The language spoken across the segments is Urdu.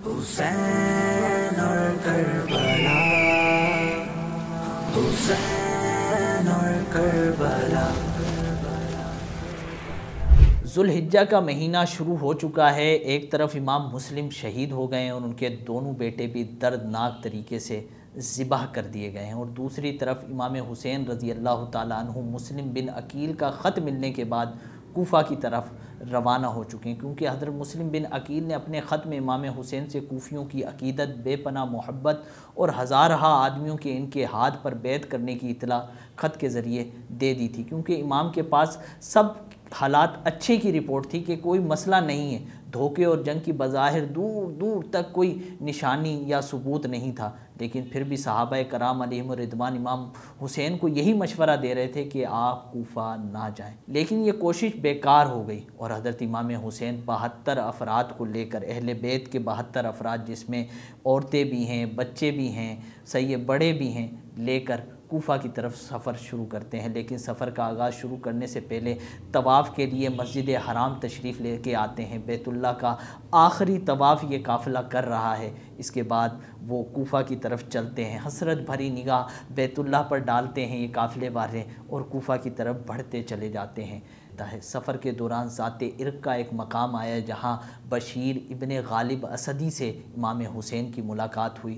حسین اور کربلا، حسین اور کربلا۔ ذوالحجہ کا مہینہ شروع ہو چکا ہے۔ ایک طرف امام مسلم شہید ہو گئے ہیں اور ان کے دونوں بیٹے بھی دردناک طریقے سے ذبح کر دیے گئے ہیں، اور دوسری طرف امام حسین رضی اللہ تعالیٰ عنہ مسلم بن عقیل کا خط ملنے کے بعد کوفہ کی طرف روانہ ہو چکے ہیں، کیونکہ حضرت مسلم بن عقیل نے اپنے خط میں امام حسین سے کوفیوں کی عقیدت، بے پناہ محبت اور ہزارہ آدمیوں کے ان کے ہاتھ پر بیعت کرنے کی اطلاع خط کے ذریعے دے دی تھی، کیونکہ امام کے پاس سب حالات اچھے کی رپورٹ تھی کہ کوئی مسئلہ نہیں ہے، دھوکے اور جنگ کی بظاہر دور دور تک کوئی نشانی یا ثبوت نہیں تھا، لیکن پھر بھی صحابہ کرام علیہم الرضوان امام حسین کو یہی مشورہ دے رہے تھے کہ آپ کوفہ نہ جائیں، لیکن یہ کوشش بیکار ہو گئی اور حضرت امام حسین 72 افراد کو لے کر، اہل بیت کے 72 افراد جس میں عورتیں بھی ہیں، بچے بھی ہیں، سید بڑے بھی ہیں، لے کر کوفہ کی طرف سفر شروع کرتے ہیں۔ لیکن سفر کا آغاز شروع کرنے سے پہلے طواف کے لیے مسجد حرام تشریف لے کے آتے ہیں، بیت اللہ کا آخری طواف یہ قافلہ کر رہا ہے، اس کے بعد وہ کوفہ کی طرف چلتے ہیں، حسرت بھری نگاہ بیت اللہ پر ڈالتے ہیں یہ قافلے والے اور کوفہ کی طرف بڑھتے چلے جاتے ہیں۔ سفر کے دوران ذات عرق کا ایک مقام آیا جہاں بشیر ابن غالب اسدی سے امام حسین کی ملاقات ہوئی۔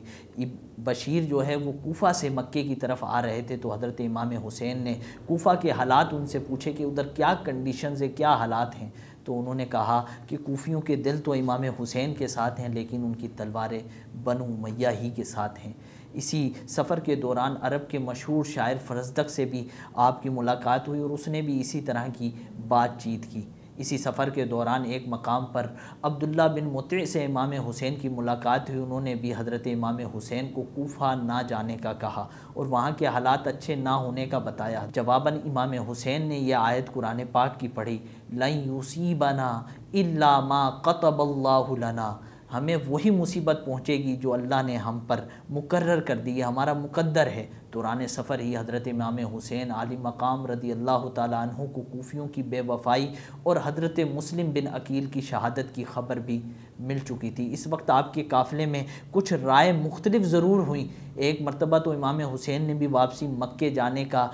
بشیر جو ہے وہ کوفہ سے مکے کی طرف آ رہے تھے، تو حضرت امام حسین نے کوفہ کے حالات ان سے پوچھے کہ ادھر کیا کنڈیشنز ہیں، کیا حالات ہیں، تو انہوں نے کہا کہ کوفیوں کے دل تو امام حسین کے ساتھ ہیں، لیکن ان کی تلواریں بنو امیہ ہی کے ساتھ ہیں۔ اسی سفر کے دوران عرب کے مشہور شاعر فرزدق سے بھی آپ کی ملاقات ہوئی اور اس نے بھی اسی طرح کی بات چیت کی۔ اسی سفر کے دوران ایک مقام پر عبداللہ بن مطیع سے امام حسین کی ملاقات ہوئی، انہوں نے بھی حضرت امام حسین کو کوفہ نہ جانے کا کہا اور وہاں کے حالات اچھے نہ ہونے کا بتایا۔ جواباً امام حسین نے یہ آیت قرآن پاک کی پڑھی، لَن يُصِيبَنَا إِلَّا مَا كَتَبَ اللَّهُ لَنَا، ہمیں وہی مصیبت پہنچے گی جو اللہ نے ہم پر مقرر کر دی ہے، ہمارا مقدر ہے۔ دوران سفر ہی حضرت امام حسین عالی مقام رضی اللہ تعالیٰ عنہ کو کوفیوں کی بے وفائی اور حضرت مسلم بن عقیل کی شہادت کی خبر بھی مل چکی تھی۔ اس وقت آپ کے قافلے میں کچھ رائے مختلف ضرور ہوئیں۔ ایک مرتبہ تو امام حسین نے بھی واپسی مکے جانے کا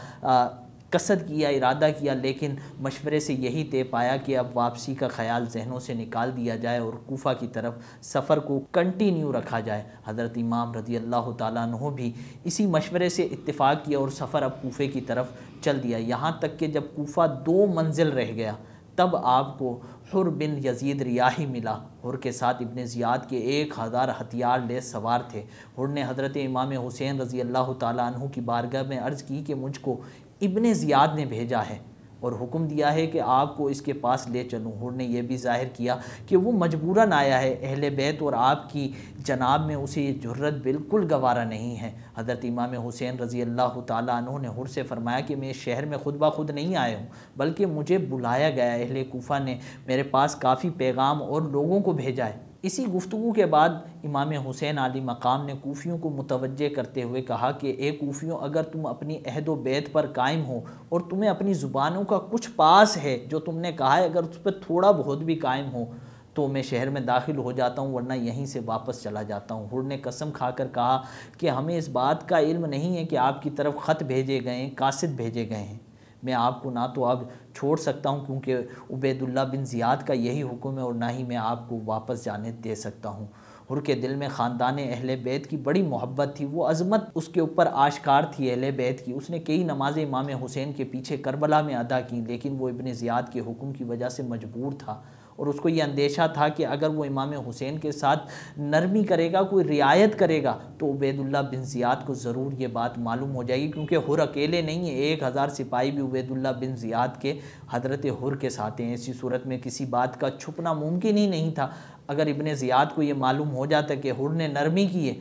قصد کیا، ارادہ کیا، لیکن مشورے سے یہی طے پایا کہ اب واپسی کا خیال ذہنوں سے نکال دیا جائے اور کوفہ کی طرف سفر کو کنٹینیو رکھا جائے۔ حضرت امام رضی اللہ تعالیٰ عنہ بھی اسی مشورے سے اتفاق کیا اور سفر اب کوفے کی طرف چل دیا، یہاں تک کہ جب کوفہ 2 منزل رہ گیا تب آپ کو حر بن یزید ریاحی ملا۔ حر کے ساتھ ابن زیاد کے 1000 ہتھیار لیس سوار تھے۔ حر نے حضرت امام حسین رضی اللہ تعالیٰ عنہ کی بارگاہ میں عرض کی کہ مجھ کو ابن زیاد نے بھیجا ہے اور حکم دیا ہے کہ آپ کو اس کے پاس لے چلوں۔ حر نے یہ بھی ظاہر کیا کہ وہ مجبوراً آیا ہے، اہل بیت اور آپ کی جناب میں اسے یہ جرت بالکل گوارا نہیں ہے۔ حضرت امام حسین رضی اللہ تعالیٰ عنہ نے حر سے فرمایا کہ میں اس شہر میں خود بخود نہیں آیا ہوں، بلکہ مجھے بلایا گیا، اہل کوفہ نے میرے پاس کافی پیغام اور لوگوں کو بھیجا ہے۔ اسی گفتگو کے بعد امام حسین عالی مقام نے کوفیوں کو متوجہ کرتے ہوئے کہا کہ اے کوفیوں، اگر تم اپنی عہد و بیت پر قائم ہو اور تمہیں اپنی زبانوں کا کچھ پاس ہے جو تم نے کہا ہے، اگر اس پر تھوڑا بہت بھی قائم ہو تو میں شہر میں داخل ہو جاتا ہوں، ورنہ یہیں سے واپس چلا جاتا ہوں۔ حر نے قسم کھا کر کہا کہ ہمیں اس بات کا علم نہیں ہے کہ آپ کی طرف خط بھیجے گئے ہیں، قاصد بھیجے گئے ہیں، میں آپ کو نہ تو اب چھوڑ سکتا ہوں کیونکہ عبید اللہ بن زیاد کا یہی حکم ہے، اور نہ ہی میں آپ کو واپس جانے دے سکتا ہوں۔ حر کے دل میں خاندان اہل بیت کی بڑی محبت تھی، وہ عظمت اس کے اوپر آشکار تھی اہل بیت کی۔ اس نے کئی نمازیں امام حسین کے پیچھے کربلا میں ادا کی، لیکن وہ ابن زیاد کے حکم کی وجہ سے مجبور تھا اور اس کو یہ اندیشہ تھا کہ اگر وہ امام حسین کے ساتھ نرمی کرے گا، کوئی رعایت کرے گا، تو عبید اللہ بن زیاد کو ضرور یہ بات معلوم ہو جائے گی، کیونکہ حر اکیلے نہیں ہیں، 1000 سپاہی بھی عبید اللہ بن زیاد کے حضرت حر کے ساتھ ہیں۔ ایسی صورت میں کسی بات کا چھپنا ممکن ہی نہیں تھا۔ اگر ابن زیاد کو یہ معلوم ہو جاتا کہ حر نے نرمی کی ہے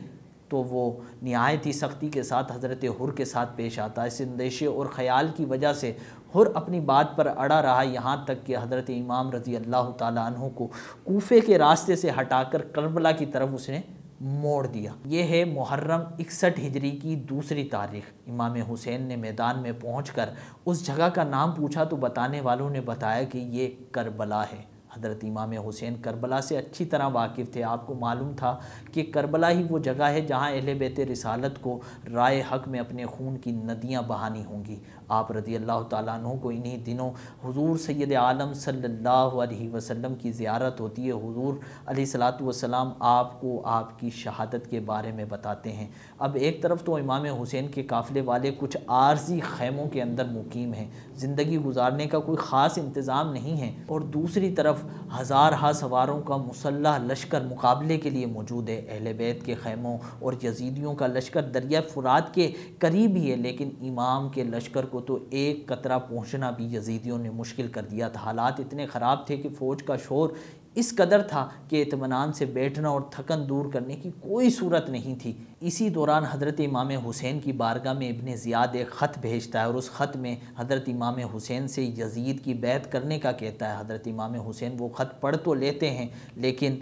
تو وہ نہایت ہی سختی کے ساتھ حضرت حر کے ساتھ پیش آتا۔ اس اندیشے اور خیال کی وجہ سے حر اپنی بات پر اڑا رہا، یہاں تک کہ حضرت امام رضی اللہ تعالیٰ عنہ کو کوفے کے راستے سے ہٹا کر کربلا کی طرف اس نے موڑ دیا۔ یہ ہے محرم 61 ہجری کی دوسری تاریخ۔ امام حسین نے میدان میں پہنچ کر اس جگہ کا نام پوچھا تو بتانے والوں نے بتایا کہ یہ کربلا ہے۔ حضرت امام حسین کربلا سے اچھی طرح واقف تھے۔ آپ کو معلوم تھا کہ کربلا ہی وہ جگہ ہے جہاں اہل بیت رسالت کو رائے حق میں اپنے خون کی ندیاں بہانی ہوں گی۔ آپ رضی اللہ تعالیٰ عنہ کو انہی دنوں حضور سید عالم صلی اللہ علیہ وسلم کی زیارت ہوتی ہے۔ حضور علیہ الصلوۃ والسلام آپ کو آپ کی شہادت کے بارے میں بتاتے ہیں۔ اب ایک طرف تو امام حسین کے قافلے والے کچھ عارضی خیموں کے اندر مقیم ہیں، زندگی گزارنے کا کوئی خاص انتظام نہیں ہے، اور دوسری طرف ہزارہا سواروں کا مسلح لشکر مقابلے کے لیے موجود ہے۔ اہل بیت کے خیموں اور یزیدیوں کا لشکر دریائے فرات کے قریب ہی ہے، لیکن امام کے لشکر کو تو ایک قطرہ پہنچنا بھی یزیدیوں نے مشکل کر دیا تھا۔ حالات اتنے خراب تھے کہ فوج کا شور اس قدر تھا کہ اطمینان سے بیٹھنا اور تھکن دور کرنے کی کوئی صورت نہیں تھی۔ اسی دوران حضرت امام حسین کی بارگاہ میں ابن زیاد ایک خط بھیجتا ہے، اور اس خط میں حضرت امام حسین سے یزید کی بیعت کرنے کا کہتا ہے۔ حضرت امام حسین وہ خط پڑھ تو لیتے ہیں، لیکن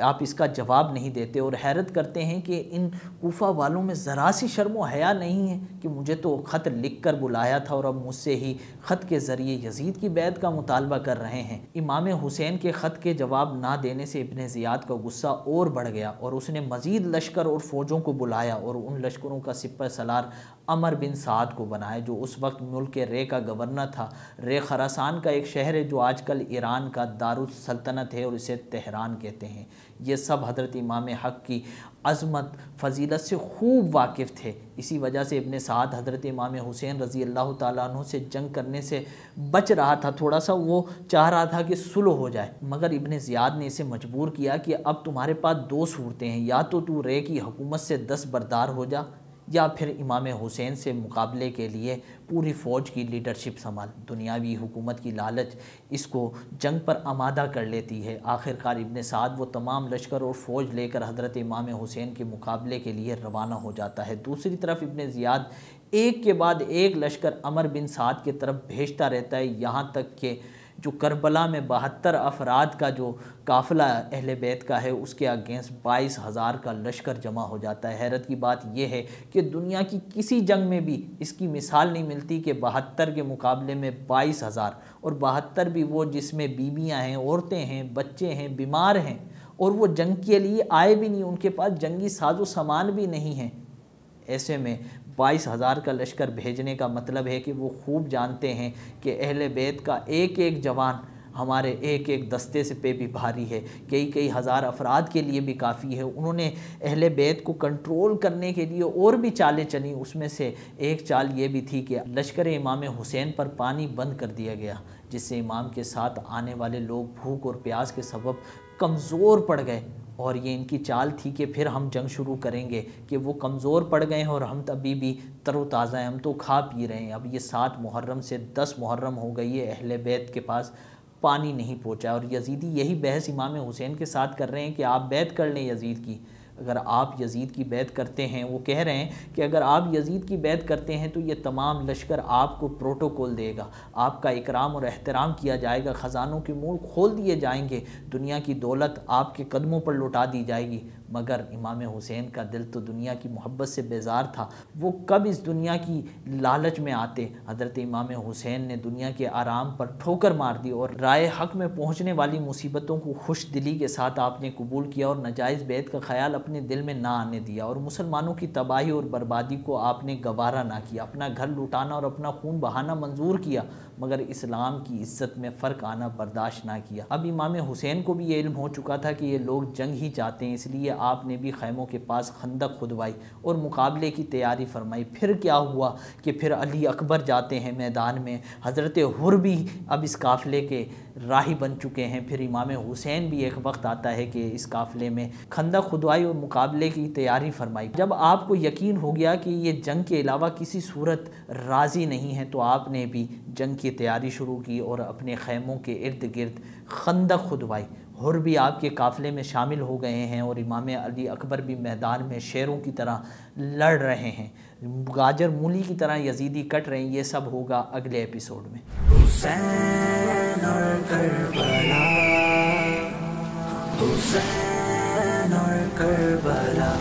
آپ اس کا جواب نہیں دیتے، اور حیرت کرتے ہیں کہ ان کوفہ والوں میں ذرا سی شرم و حیا نہیں ہے کہ مجھے تو خط لکھ کر بلایا تھا اور اب مجھ سے ہی خط کے ذریعے یزید کی بیعت کا مطالبہ کر رہے ہیں۔ امام حسین کے خط کے جواب نہ دینے سے ابن زیاد کا غصہ اور بڑھ گیا، اور اس نے مزید لشکر اور فوجوں کو بلایا اور ان لشکروں کا سپہ سالار عمر بن سعد کو بنایا، جو اس وقت ملک رے کا گورنر تھا۔ رے خراسان کا ایک شہر ہے جو آج کل ایران کا دارالسلطنت ہے، اور اسے تہران کہتے ہیں۔ یہ سب حضرت امام حق کی عظمت فضیلت سے خوب واقف تھے۔ اسی وجہ سے ابن سعد حضرت امام حسین رضی اللہ تعالیٰ عنہ سے جنگ کرنے سے بچ رہا تھا، تھوڑا سا وہ چاہ رہا تھا کہ صلح ہو جائے، مگر ابن زیاد نے اسے مجبور کیا کہ اب تمہارے پاس دو صورتیں ہیں، یا تو رے کی حکومت سے دستبردار ہو جا، یا پھر امام حسین سے مقابلے کے لیے پوری فوج کی لیڈرشپ سنبھال۔ دنیاوی حکومت کی لالچ اس کو جنگ پر آمادہ کر لیتی ہے۔ آخرکار ابن سعد وہ تمام لشکر اور فوج لے کر حضرت امام حسین کے مقابلے کے لیے روانہ ہو جاتا ہے۔ دوسری طرف ابن زیاد ایک کے بعد ایک لشکر عمر بن سعد کی طرف بھیجتا رہتا ہے، یہاں تک کہ جو کربلا میں 72 افراد کا جو قافلہ اہل بیت کا ہے اس کے اگینسٹ 22,000 کا لشکر جمع ہو جاتا ہے۔ حیرت کی بات یہ ہے کہ دنیا کی کسی جنگ میں بھی اس کی مثال نہیں ملتی کہ 72 کے مقابلے میں 22,000، اور 72 بھی وہ جس میں بیویاں ہیں، عورتیں ہیں، بچے ہیں، بیمار ہیں، اور وہ جنگ کے لیے آئے بھی نہیں، ان کے پاس جنگی ساز و سامان بھی نہیں ہیں۔ ایسے میں 22,000 کا لشکر بھیجنے کا مطلب ہے کہ وہ خوب جانتے ہیں کہ اہل بیت کا ایک ایک جوان ہمارے ایک ایک دستے سے پہ بھی بھاری ہے، کئی ہزار افراد کے لیے بھی کافی ہے۔ انہوں نے اہل بیت کو کنٹرول کرنے کے لیے اور بھی چالیں چلیں، اس میں سے ایک چال یہ بھی تھی کہ لشکر امام حسین پر پانی بند کر دیا گیا، جس سے امام کے ساتھ آنے والے لوگ بھوک اور پیاس کے سبب کمزور پڑ گئے، اور یہ ان کی چال تھی کہ پھر ہم جنگ شروع کریں گے کہ وہ کمزور پڑ گئے ہیں اور ہم ابھی بھی تر و تازہ ہیں، ہم تو کھا پی رہے ہیں۔ اب یہ 7 محرم سے 10 محرم ہو گئی ہے، اہل بیت کے پاس پانی نہیں پہنچا، اور یزیدی یہی بحث امام حسین کے ساتھ کر رہے ہیں کہ آپ بیعت کر لیں یزید کی۔ اگر آپ یزید کی بیعت کرتے ہیں، وہ کہہ رہے ہیں کہ اگر آپ یزید کی بیعت کرتے ہیں تو یہ تمام لشکر آپ کو پروٹوکول دے گا، آپ کا اکرام اور احترام کیا جائے گا، خزانوں کے مول کھول دیے جائیں گے، دنیا کی دولت آپ کے قدموں پر لٹا دی جائے گی۔ مگر امام حسین کا دل تو دنیا کی محبت سے بیزار تھا، وہ کب اس دنیا کی لالچ میں آتے۔ حضرت امام حسین نے دنیا کے آرام پر ٹھوکر مار دی، اور رائے حق میں پہنچنے والی مصیبتوں کو خوش دلی کے ساتھ آپ نے قبول کیا، اور ناجائز بیعت کا خیال اپنے دل میں نہ آنے دیا، اور مسلمانوں کی تباہی اور بربادی کو آپ نے گوارا نہ کیا، اپنا گھر لوٹانا اور اپنا خون بہانا منظور کیا، مگر اسلام کی عزت میں فرق آنا برداشت نہ کیا۔ اب امام حسین کو بھی یہ علم ہو چکا تھا کہ یہ لوگ جنگ ہی چاہتے ہیں، اس لیے آپ نے بھی خیموں کے پاس خندق کھدوائی اور مقابلے کی تیاری فرمائی۔ پھر کیا ہوا کہ پھر علی اکبر جاتے ہیں میدان میں، حضرت حر بھی اب اس قافلے کے راہی بن چکے ہیں، پھر امام حسین بھی ایک وقت آتا ہے کہ اس قافلے میں خندق کھدوائی اور مقابلے کی تیاری فرمائی۔ جب آپ کو یقین ہو گیا کہ یہ جنگ کے علاوہ کسی صورت راضی نہیں ہے تو آپ نے بھی جنگ کی تیاری شروع کی اور اپنے خیموں کے ارد گرد خندق کھدوائی۔ حر بھی آپ کے قافلے میں شامل ہو گئے ہیں، اور امام علی اکبر بھی میدان میں شیروں کی طرح لڑ رہے ہیں، گاجر مولی کی طرح یزیدی کٹ رہے ہیں۔ یہ سب ہوگا اگلے ایپیسوڈ میں۔ حسین اور کربلا، حسین اور کربلا۔